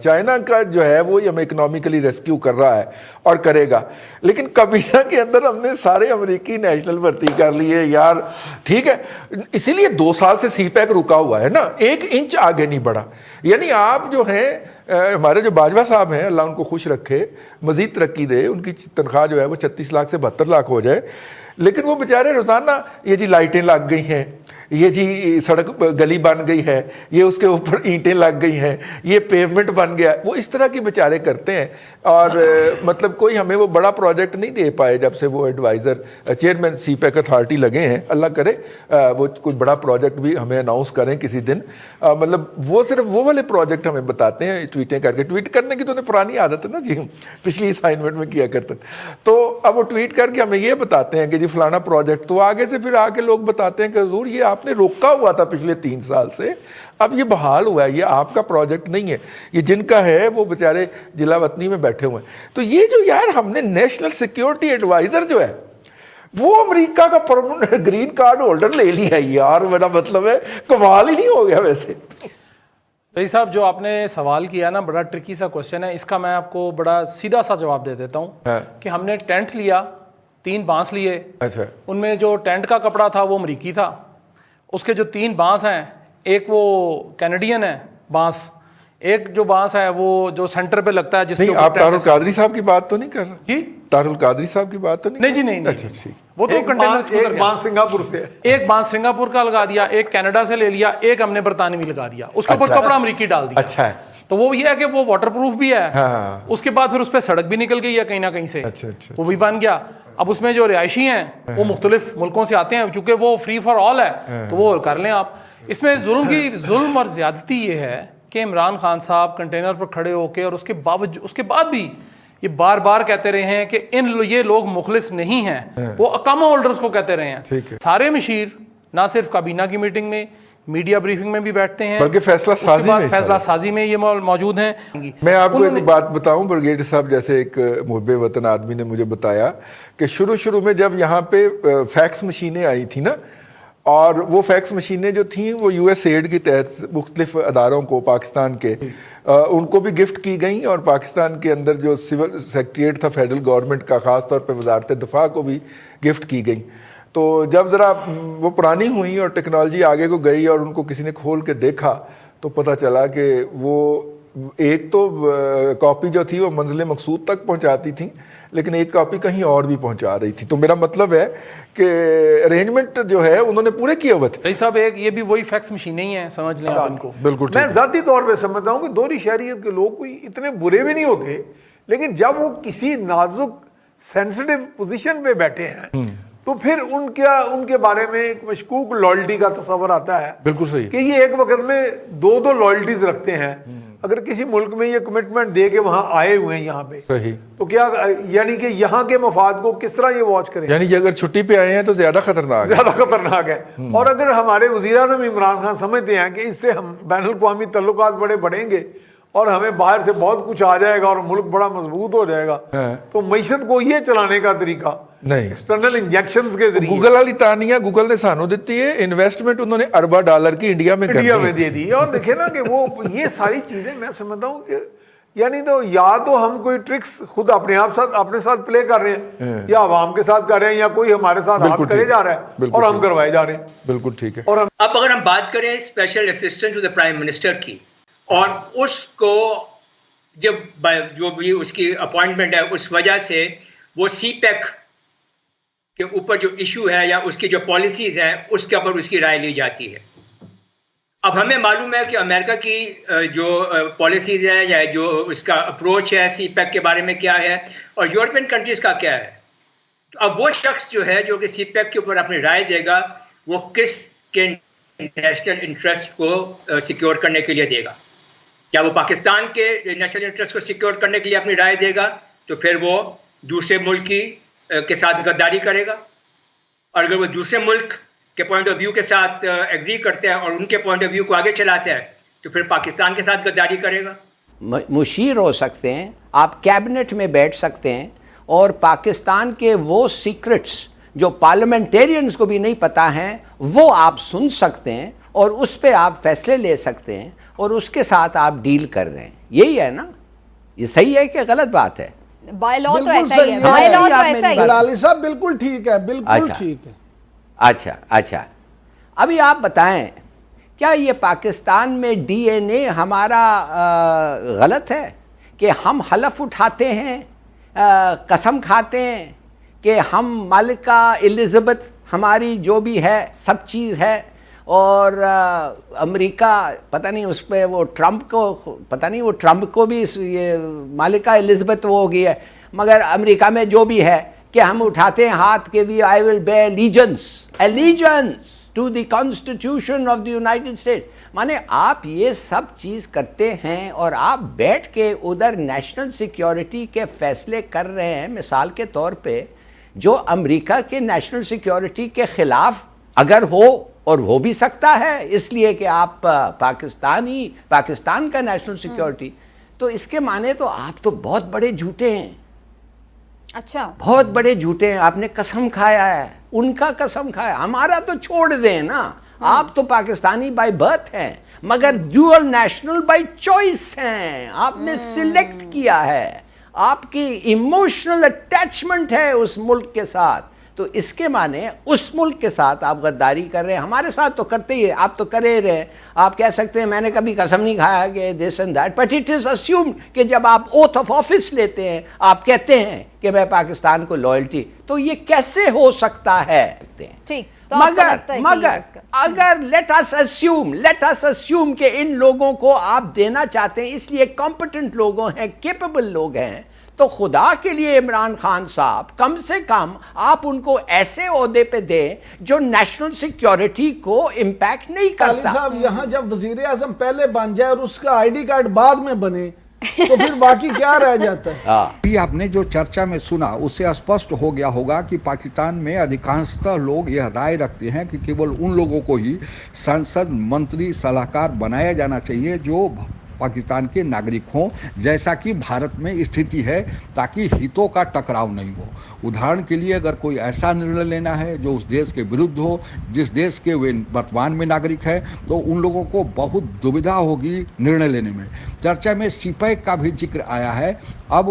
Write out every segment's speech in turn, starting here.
China کا جو ہے وہ ہمیں اکنامیکلی ریسکیو کر رہا ہے اور کرے گا، لیکن کابینہ کے اندر ہم نے سارے امریکی نیشنل بھرتی کر لیے یار، ٹھیک ہے، اسی لیے 2 سال سے سی پیک رکا ہوا ہے نا، 1 انچ آگے نہیں بڑھا۔ یعنی آپ جو ہیں ہمارے جو باجوہ صاحب ہیں، اللہ ان کو خوش رکھے، مزید ترقی دے، ان کی تنخواہ جو ہے وہ 36 لاکھ سے 72 لاکھ ہو جائے، لیکن وہ بیچارے روزانہ یہ جی لائٹیں لگ گئی ہیں، یہ جی سڑک گلی بن گئی ہے، یہ اس کے اوپر اینٹیں لگ گئی ہیں، یہ پیومنٹ بن گیا، وہ اس طرح کی بیچارے کرتے ہیں۔ اور مطلب کوئی ہمیں وہ بڑا پروجیکٹ نہیں دے پائے جب سے وہ adviser chairman CPEC authority لگے ہیں۔ اللہ کرے وہ کوئی بڑا پروجیکٹ بھی ہمیں اناؤنس کریں کسی دن۔ مطلب وہ صرف وہ والے پروجیکٹ ہمیں بتاتے ہیں ٹویٹیں کر کے، ٹویٹ کرنے کی تو انہیں پرانی عادت ہے نا جی، پچھلی اسائنمنٹ میں کیا کرتے تھے، تو اب وہ ٹویٹ کر کے ہمیں یہ بتاتے ہیں کہ جی فلانا پروجیکٹ، تو آگے سے پھر آ کے لوگ بتاتے ہیں کہ حضور یہ آپ نے روکا ہوا تھا پچھلے 3 سال سے، اب یہ بحال ہوا ہے، یہ آپ کا پروجیکٹ نہیں ہے، یہ جن کا ہے وہ بیچارے جلا وطنی میں بیٹھے ہوئے ہیں۔ تو یہ جو یار ہم نے نیشنل سیکیورٹی ایڈوائزر جو ہے وہ امریکہ کا پرماننٹ گرین کارڈ ہولڈر لے لیا ہے یار، میرا مطلب ہے کمال ہی نہیں ہو گیا ویسے؟ بھائی صاحب جو آپ نے سوال کیا نا، بڑا ٹرکی سا کوشچن ہے، اس کا میں آپ کو بڑا سیدھا سا جواب دے دیتا ہوں کہ ہم نے ٹینٹ لیا، 3 بانس لیے، اچھا، ان میں جو ٹینٹ کا کپڑا تھا وہ امریکی تھا، اس کے جو 3 بانس ہیں، ایک وہ کینیڈین ہے بانس، ایک جو بانس ہے وہ جو سینٹر پہ لگتا ہے جس نہیں، آپ طاہر القادری صاحب کی بات تو نہیں کر رہے جی؟ طاہر القادری صاحب کی بات تو نہیں جی، نہیں، اچھا ٹھیک، وہ تو کنٹینر، ایک بانس سنگاپور سے، ایک بانس سنگاپور کا لگا دیا، ایک کینیڈا سے لے لیا، ایک ہم نے برطانوی لگا دیا، اس کے اوپر کپڑا امریکی ڈال دیا۔ اچھا ہے، تو وہ یہ ہے کہ وہ واٹر پروف بھی ہے، اس کے بعد پھر اس پہ سڑک بھی نکل گئی ہے کہیں نہ کہیں سے، وہ بھی بن گیا۔ اب اس میں جو رہائشی ہیں وہ مختلف ملکوں سے آتے ہیں، چونکہ وہ فری فار آل ہے تو وہ کر لیں آپ۔ اس میں ظلم اور زیادتی یہ ہے کہ عمران خان صاحب کنٹینر پر کھڑے ہو کے اور اس کے بعد بھی یہ بار بار کہتے رہے ہیں کہ یہ لوگ مخلص نہیں ہیں، وہ اقامہ ہولڈرز کو کہتے رہے ہیں۔ سارے مشیر نہ صرف کابینہ کی میٹنگ میں، میڈیا بریفنگ میں بھی بیٹھتے ہیں، بلکہ فیصلہ سازی میں یہ موجود ہیں۔ میں آپ کو ایک بات بتاؤں، بریگیڈ صاحب جیسے ایک محب وطن آدمی نے مجھے بتایا کہ شروع میں جب یہاں پہ فیکس مشینیں آئی تھی نا، اور وہ فیکس مشینیں جو تھیں وہ یو ایس ایڈ کے تحت مختلف اداروں کو پاکستان کے ان کو بھی گفٹ کی گئیں، اور پاکستان کے اندر جو سول سیکریٹریٹ تھا فیڈرل گورنمنٹ کا، خاص طور پہ وزارت دفاع کو بھی گفٹ کی گئیں۔ تو جب ذرا وہ پرانی ہوئیں اور ٹیکنالوجی آگے کو گئی اور ان کو کسی نے کھول کے دیکھا تو پتہ چلا کہ وہ ایک تو کاپی جو تھی وہ منزل مقصود تک پہنچاتی تھیں، لیکن ایک کاپی کہیں اور بھی پہنچا رہی تھی۔ تو میرا مطلب ہے کہ ارینجمنٹ جو ہے انہوں نے پورے کیے ہوئے تھے۔ بھائی صاحب ایک یہ بھی وہی فیکس مشینیں ہی ہیں، سمجھ لیں آپ ان کو۔ بالکل میں ذاتی طور پہ سمجھتا ہوں کہ دوہری شہریت کے لوگ کوئی اتنے برے بھی نہیں ہوتے، لیکن جب وہ کسی نازک سینسٹیو پوزیشن پہ بیٹھے ہیں تو پھر ان کے بارے میں ایک مشکوک لائلٹی کا تصور آتا ہے۔ بالکل صحیح کہ یہ ایک وقت میں 2 لائلٹیز رکھتے ہیں۔ اگر کسی ملک میں یہ کمٹمنٹ دے کے وہاں آئے ہوئے ہیں یہاں پہ، صحیح، تو کیا یعنی کہ یہاں کے مفاد کو کس طرح یہ واچ کریں؟ یعنی اگر چھٹی پہ آئے ہیں تو زیادہ خطرناک ہے۔ اور اگر ہمارے وزیر اعظم عمران خان سمجھتے ہیں کہ اس سے ہم بین الاقوامی تعلقات بڑے بڑھیں گے اور ہمیں باہر سے بہت کچھ آ جائے گا اور ملک بڑا مضبوط ہو جائے گا، تو معیشت کو یہ چلانے کا طریقہ نہیں، ایکسٹرنل انجیکشنز کے ذریعے۔ گوگل والی تانیہ گوگل نے سانو دیتی ہے، انویسٹمنٹ انہوں نے اربوں ڈالر کی انڈیا میں دے دی، اور دیکھیں نا کہ وہ یہ ساری چیزیں میں سمجھتا ہوں کہ یعنی تو یا تو ہم کوئی ٹرکس خود اپنے ساتھ پلے کر رہے ہیں، یا عوام کے ساتھ کر رہے ہیں، یا کوئی ہمارے ساتھ ہاتھ کرے جا رہا ہے اور ہم کروائے جا رہے ہیں۔ بالکل ٹھیک ہے۔ اور اب اگر ہم بات کریں special assistant to the prime minister کی، اور اس کو جب جو بھی اس کی اپوائنٹمنٹ ہے اس وجہ سے وہ سی پیک کے اوپر جو ایشو ہے یا اس کی جو پالیسیز ہیں اس کے اوپر اس کی رائے لی جاتی ہے۔ اب ہمیں معلوم ہے کہ امریکہ کی جو پالیسیز ہے یا جو اس کا اپروچ ہے سی پیک کے بارے میں کیا ہے، اور یورپین کنٹریز کا کیا ہے۔ اب وہ شخص جو ہے جو کہ سی پیک کے اوپر اپنی رائے دے گا، وہ کس کے نیشنل انٹرسٹ کو سیکیور کرنے کے لیے دے گا؟ کیا وہ پاکستان کے نیشنل انٹرسٹ کو سیکیور کرنے کے لیے اپنی رائے دے گا تو پھر وہ دوسرے ملک کے ساتھ غداری کرے گا، اور اگر وہ دوسرے ملک کے پوائنٹ آف ویو کے ساتھ ایگری کرتا ہے اور ان کے پوائنٹ آف ویو کو آگے چلاتا ہے تو پھر پاکستان کے ساتھ غداری کرے گا۔ مشیر ہو سکتے ہیں، آپ کیبنٹ میں بیٹھ سکتے ہیں، اور پاکستان کے وہ سیکرٹس جو پارلیمنٹیرینز کو بھی نہیں پتا ہیں وہ آپ سن سکتے ہیں اور اس پہ آپ فیصلے لے سکتے ہیں، اور اس کے ساتھ آپ ڈیل کر رہے ہیں. یہی ہے نا؟ یہ صحیح ہے کہ غلط بات ہے؟ بائی لا تو بالکل ایسا ہی صحیح ہے، ہے. بائی لا تو ایسا ہی ہے. بلالی صاحب بالکل ٹھیک ہے، بالکل ٹھیک ہے. اچھا ابھی آپ بتائیں کیا یہ پاکستان میں ڈی این اے ہمارا غلط ہے کہ ہم حلف اٹھاتے ہیں، قسم کھاتے ہیں کہ ہم ملکہ الزبتھ ہماری جو بھی ہے سب چیز ہے، اور امریکہ پتہ نہیں اس پہ وہ ٹرمپ کو بھی یہ ملکہ الزبتھ وہ ہو گئی ہے، مگر امریکہ میں جو بھی ہے کہ ہم اٹھاتے ہیں ہاتھ کے بھی I will bear allegiance to the constitution of the United States. مانے آپ یہ سب چیز کرتے ہیں اور آپ بیٹھ کے ادھر نیشنل سیکیورٹی کے فیصلے کر رہے ہیں. مثال کے طور پہ جو امریکہ کے نیشنل سیکیورٹی کے خلاف اگر ہو، اور ہو بھی سکتا ہے اس لیے کہ آپ پاکستان کا نیشنل سیکیورٹی، تو اس کے معنی تو آپ تو بہت بڑے جھوٹے ہیں. اچھا، بہت بڑے جھوٹے ہیں. آپ نے قسم کھایا ہے، ان کا قسم کھایا. ہمارا تو چھوڑ دیں نا، آپ تو پاکستانی بائی برتھ ہیں مگر ڈیول نیشنل بائی چوائس ہیں. آپ نے سلیکٹ کیا ہے، آپ کی ایموشنل اٹیچمنٹ ہے اس ملک کے ساتھ، تو اس کے معنی اس ملک کے ساتھ آپ غداری کر رہے ہیں. ہمارے ساتھ تو کرتے ہی ہیں، آپ تو کرے رہے. آپ کہہ سکتے ہیں میں نے کبھی قسم نہیں کھایا کہ this and that, but it is assumed کہ جب آپ اوتھ آف آفس لیتے ہیں آپ کہتے ہیں کہ میں پاکستان کو لائلٹی. تو یہ کیسے ہو سکتا ہے؟ ٹھیک. تو آپ کو لگتا ہے کہ مگر یہ اس کا- اگر لیٹ اس اسیوم کہ ان لوگوں کو آپ دینا چاہتے ہیں اس لیے کمپٹنٹ لوگوں ہیں، کیپیبل لوگ ہیں، تو خدا کے لیے عمران خان صاحب کم سے کم آپ ان کو ایسے عہدے پہ دیں جو نیشنل سیکیورٹی کو امپیکٹ نہیں علی کرتا. صاحب یہاں جب وزیر اعظم پہلے بن جائے اور اس کا آئی ڈی کارڈ بعد میں بنے تو پھر باقی کیا رہ جاتا ہے؟ بھی آپ نے جو چرچا میں سنا اس سے اسپشٹ ہو گیا ہوگا کہ پاکستان میں ادھیکانشتہ لوگ یہ رائے رکھتے ہیں کہ کیول ان لوگوں کو ہی سنسد منتری صلاحکار بنایا جانا چاہیے جو پاکستان کے ناگرک ہوں، جیسا کہ بھارت میں استھتی ہے، تاکہ ہتوں کا ٹکراؤ نہیں ہو. ادھارن کے لیے اگر کوئی ایسا نرنے لینا ہے جو اس دیش کے ورد ہو جس دیش کے وہ ورتمان میں ناگرک ہے، تو ان لوگوں کو بہت دودھا ہوگی نرنے لینے میں. چرچا میں سی پیک کا بھی ذکر آیا ہے. اب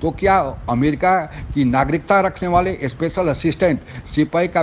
تو کیا امریکہ کی ناگرکتا رکھنے والے اسپیشل اسسٹنٹ سی پیک کا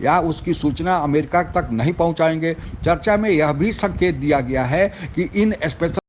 یا اس کی سوچنا امریکہ تک نہیں پہنچائیں گے؟ چرچا میں یہ بھی سنکیت دیا گیا ہے کہ ان اسپیشل